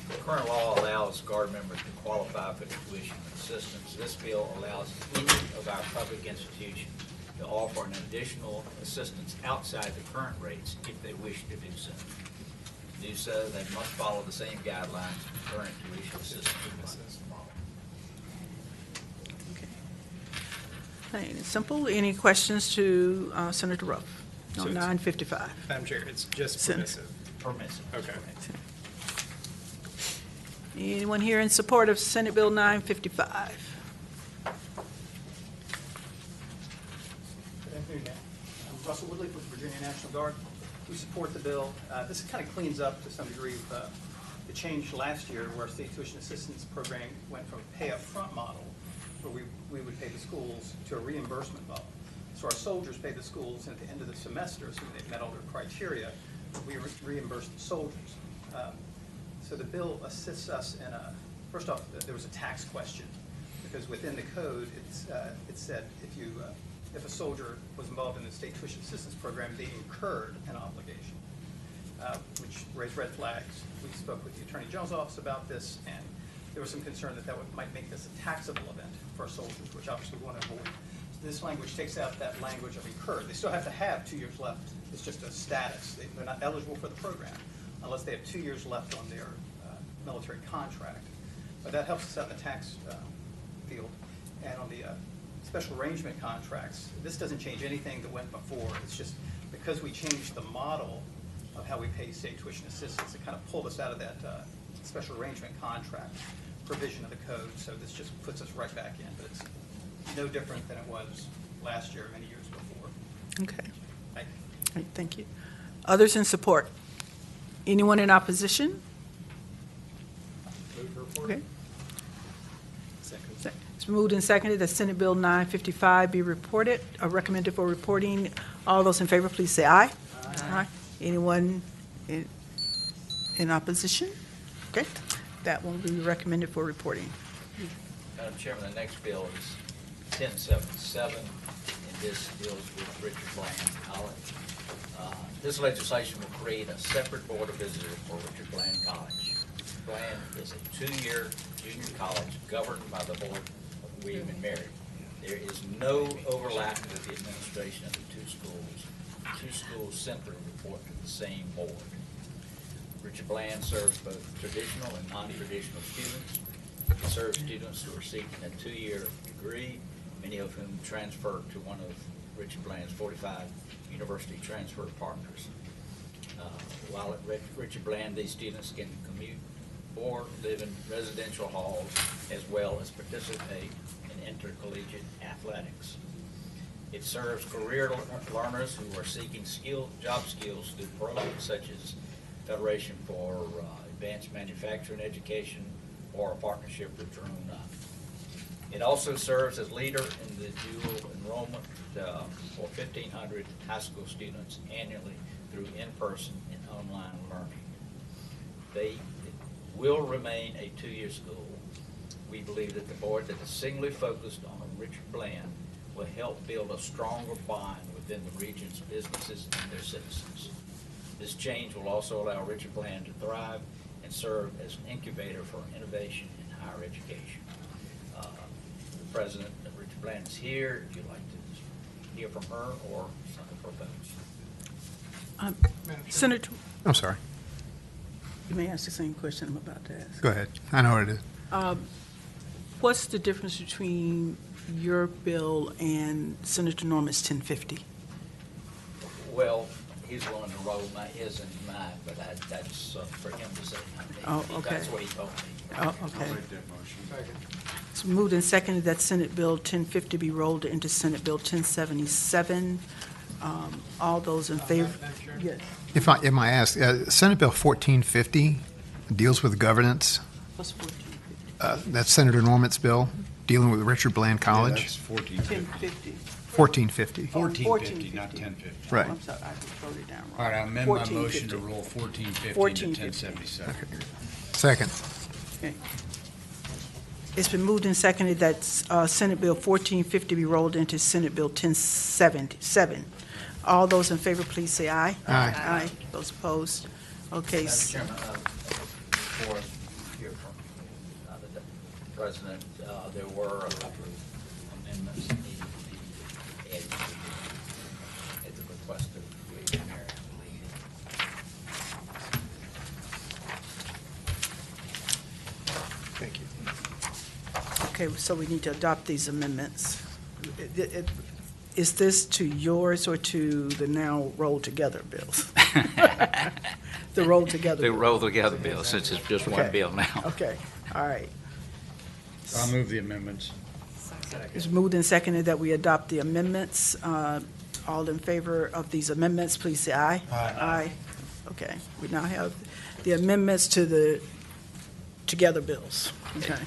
The current law allows Guard members to qualify for the tuition assistance. This bill allows any of our public institutions to offer an additional assistance outside the current rates if they wish to do so. To do so, they must follow the same guidelines for current tuition assistance model. Plain and simple. Any questions to Senator Ruff So on it's- 955? Madam Chair, it's just Sen- permissive. Permissive. Okay. Anyone here in support of Senate Bill 955? Good afternoon, Matt. I'm Russell Woodley with the Virginia National Guard. We support the bill. This kind of cleans up to some degree the change last year where our state tuition assistance program went from a pay-up-front model, where we would pay the schools, to a reimbursement model. So our soldiers pay the schools, and at the end of the semester, assuming they've met all their criteria, we reimburse the soldiers. So the bill assists us in first off, there was a tax question, because within the code, it said if a soldier was involved in the state tuition assistance program, they incurred an obligation, which raised red flags. We spoke with the Attorney General's office about this, and there was some concern that might make this a taxable event for our soldiers, which obviously we want to avoid. So this language takes out that language of incurred. They still have to have 2 years left. It's just a status. They're not eligible for the program unless they have 2 years left on their military contract. But that helps us out in the tax field. And on the special arrangement contracts, this doesn't change anything that went before. It's just because we changed the model of how we pay state tuition assistance, it kind of pulled us out of that special arrangement contract provision of the code. So this just puts us right back in. But it's no different than it was last year, many years before. Okay. Thank you. All right, thank you. Others in support? Anyone in opposition? Okay. It's moved and seconded that Senate Bill 955 be reported, recommended for reporting. All those in favor, please say aye. Aye. Anyone in opposition? Okay, that will be recommended for reporting. Madam Chairman, the next bill is 1077, and this deals with Richard Bland College. This legislation will create a separate board of visitors for Richard Bland College. Bland is a 2-year junior college governed by the Board of William and Mary. There is no overlap with the administration of the two schools. Two schools simply report to the same board. Richard Bland serves both traditional and non-traditional students. It serves students who are seeking a 2-year degree, many of whom transfer to one of Richard Bland's 45 university transfer partners. While at Richard Bland, these students can commute or live in residential halls, as well as participate in intercollegiate athletics. It serves career learners who are seeking job skills through programs such as Federation for Advanced Manufacturing Education or a partnership with Drone Up. It also serves as leader in the dual enrollment for 1,500 high school students annually through in-person and online learning. It will remain a 2-year school. We believe that the board that is singly focused on Richard Bland will help build a stronger bond within the region's businesses and their citizens. This change will also allow Richard Bland to thrive and serve as an incubator for innovation in higher education. The president of Richard Bland is here. If you'd like to hear from her or something proposed. Senator, I'm sorry. you may ask the same question I'm about to ask. Go ahead. I know what it is. What's the difference between your bill and Senator Norman's 1050? Well, he's willing to roll his and mine, but that's for him to say. Oh, okay. That's what he told me. Oh, okay. It's moved and seconded that Senate Bill 1050 be rolled into Senate Bill 1077. All those in favor? Yes. If I ask, Senate Bill 1450 deals with governance. What's 1450? That's Senator Norman's bill. dealing with Richard Bland College? That's 1450. 1450. 1450, not 1050. Right. I'm sorry, I wrote it down wrong. All right, I amend my motion 1450. to rule 1450 to 1450. 1077. Second. Okay. It's been moved and seconded that Senate Bill 1450 be rolled into Senate Bill 1077. All those in favor, please say aye. Aye. Aye. Those opposed? Okay. Madam Chairman, before I hear from the President, there were a couple of amendments that needed to be added to at the request of Lady Mary, I believe. Thank you. Okay, so we need to adopt these amendments. Is this to yours or to the now rolled together bills? The rolled together. The bill. roll together bill, since it's just one Okay. bill now. Okay, all right. I'll move the amendments. It's moved and seconded that we adopt the amendments. All in favor of these amendments, please say aye. Aye. Aye. Okay, we now have the amendments to the together bills. Okay.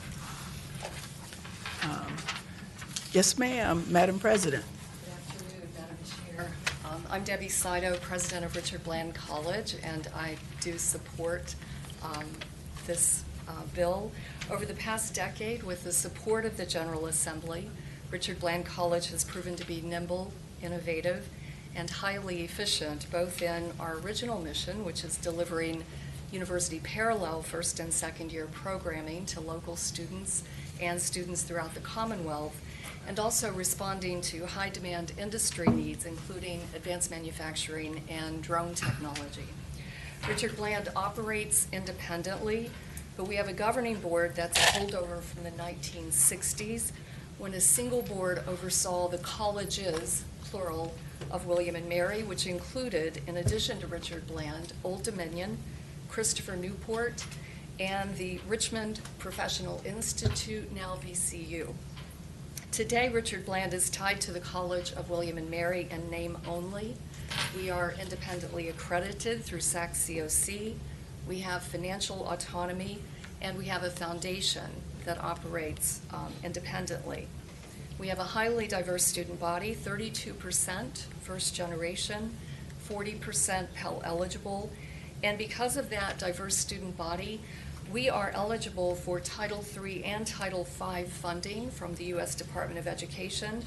Yes, ma'am, Madam President. Good afternoon, Madam Chair. I'm Debbie Sido, President of Richard Bland College, and I do support this bill. Over the past decade, with the support of the General Assembly, Richard Bland College has proven to be nimble, innovative, and highly efficient, both in our original mission, which is delivering university parallel first and second year programming to local students and students throughout the Commonwealth, and also responding to high demand industry needs, including advanced manufacturing and drone technology. Richard Bland operates independently, but we have a governing board that's a holdover from the 1960s, when a single board oversaw the colleges, plural, of William and Mary, which included, in addition to Richard Bland, Old Dominion, Christopher Newport, and the Richmond Professional Institute, now VCU. Today, Richard Bland is tied to the College of William and Mary in name only. We are independently accredited through SAC-COC. We have financial autonomy, and we have a foundation that operates independently. We have a highly diverse student body, 32% first generation, 40% Pell eligible, and because of that diverse student body, we are eligible for Title III and Title V funding from the U.S. Department of Education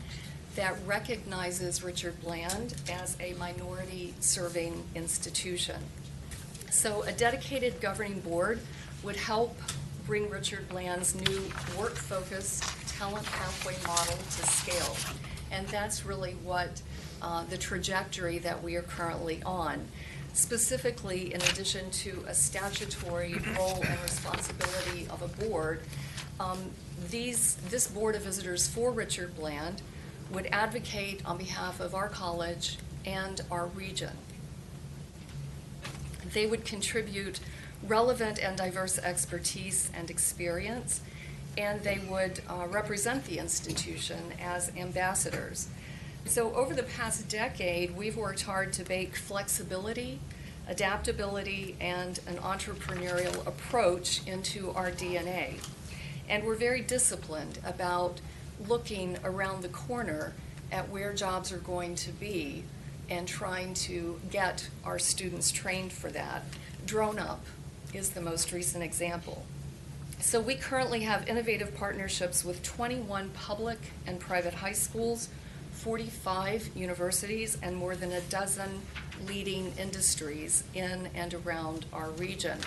that recognizes Richard Bland as a minority-serving institution. So a dedicated governing board would help bring Richard Bland's new work-focused talent pathway model to scale. And that's really what the trajectory that we are currently on. Specifically, in addition to a statutory role and responsibility of a board, this Board of Visitors for Richard Bland would advocate on behalf of our college and our region. They would contribute relevant and diverse expertise and experience, and they would represent the institution as ambassadors. So over the past decade, we've worked hard to bake flexibility, adaptability, and an entrepreneurial approach into our DNA. And we're very disciplined about looking around the corner at where jobs are going to be and trying to get our students trained for that. Drone Up is the most recent example. So we currently have innovative partnerships with 21 public and private high schools, 45 universities, and more than a dozen leading industries in and around our region.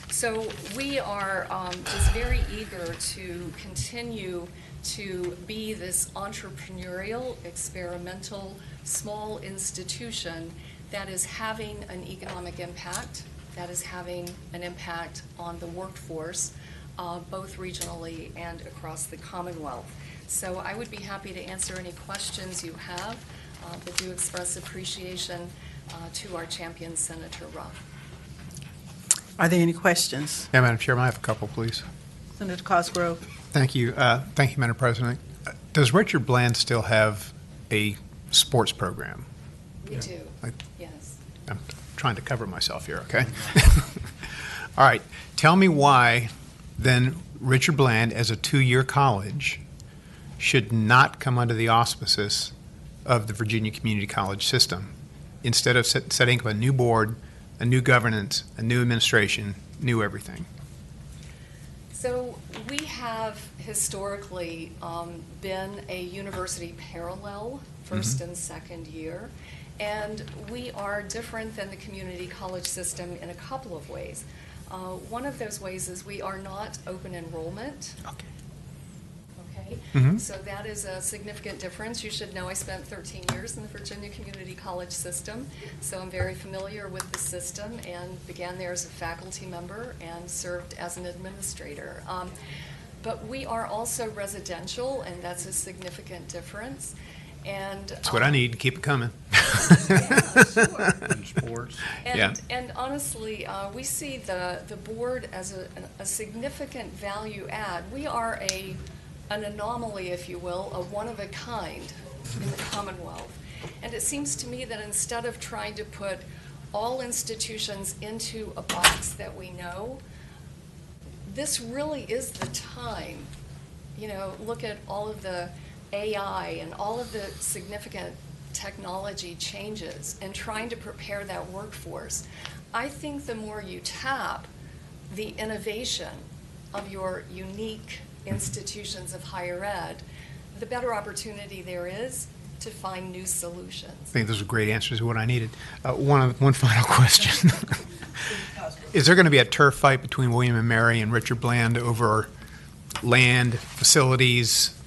So we are just very eager to continue to be this entrepreneurial, experimental, small institution that is having an economic impact, that is having an impact on the workforce, both regionally and across the Commonwealth. So I would be happy to answer any questions you have, but do express appreciation to our champion, Senator Ruff. Are there any questions? Yeah, Madam Chairman, I have a couple, please. Senator Cosgrove? Thank you. Thank you, Madam President. Does Richard Bland still have a sports program? We do, I- yes. I'm trying to cover myself here, okay? All right. Tell me why, then, Richard Bland, as a two-year college, should not come under the auspices of the Virginia Community College system. Instead of setting up a new board, a new governance, a new administration, new everything. So we have historically been a university parallel, first and second year, and we are different than the community college system in a couple of ways. One of those ways is we are not open enrollment. Okay. So that is a significant difference. You should know I spent 13 years in the Virginia Community College system, so I'm very familiar with the system and began there as a faculty member and served as an administrator. But we are also residential, and that's a significant difference. And that's what I need to keep it coming. Yeah, sure. And sports. And honestly, we see the board as a significant value add. We are an anomaly, if you will, a one of a kind in the Commonwealth. And it seems to me that instead of trying to put all institutions into a box that we know, this really is the time. You know, look at all of the AI and all of the significant technology changes and trying to prepare that workforce. I think the more you tap the innovation of your unique institutions of higher ed, the better opportunity there is to find new solutions. I think those are great answers to what I needed. One final question. Is there going to be a turf fight between William and Mary and Richard Bland over land, facilities,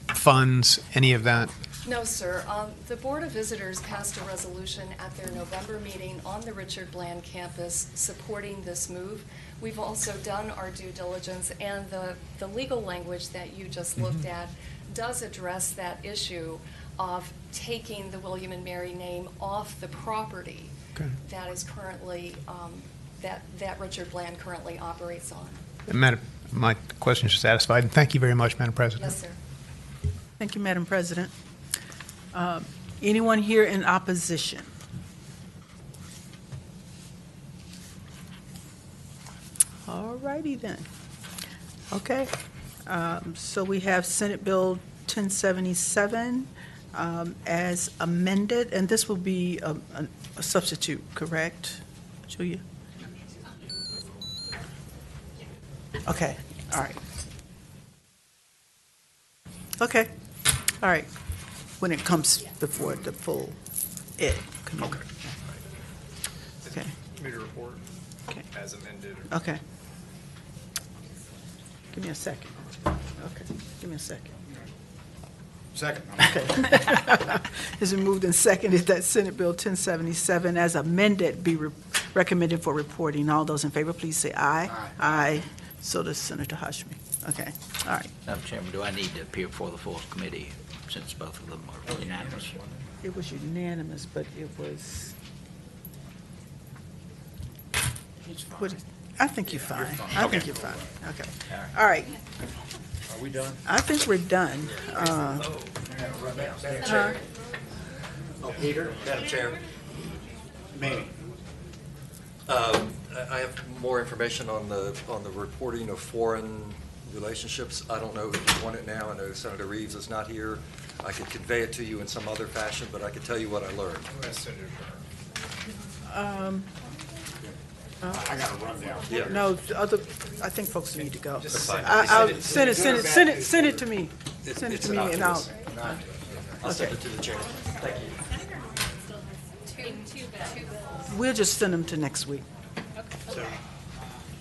funds, any of that? No, sir. The Board of Visitors passed a resolution at their November meeting on the Richard Bland campus supporting this move. We've also done our due diligence, and the legal language that you just looked at does address that issue of taking the William and Mary name off the property that is currently, that Richard Bland currently operates on. Madam, my questions are satisfied. Thank you very much, Madam President. Yes, sir. Thank you, Madam President. Anyone here in opposition? All righty then. Okay. So we have Senate Bill 1077 as amended, and this will be a substitute, correct, Julia? Okay. All right. Okay. All right. When it comes before the full ed committee. Okay. Me to report as amended. Okay. Give me a second. Okay. Give me a second. Second. Okay. Has been moved and seconded that Senate Bill 1077 as amended be recommended for reporting. All those in favor, please say aye. Aye. So does Senator Hashmi. Okay. All right. Madam Chairman, do I need to appear before the full committee since both of them are unanimous? It was unanimous, but it was. I think you're fine. I think you're fine. Okay. All right. Are we done? I think we're done. Peter, Madam Chair. Maybe. I have more information on the reporting of foreign relationships. I don't know if you want it now. I know Senator Reeves is not here. I could convey it to you in some other fashion, but I could tell you what I learned. I got to run down. Yeah. No, I think folks need to go. That's fine. I'll send it to me. Send it to me and I'll. I'll send it to the chair. Thank you. We'll just send them to next week.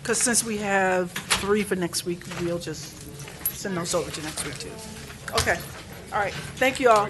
Because since we have 3 for next week, we'll just send those over to next week too. Okay. All right. Thank you all.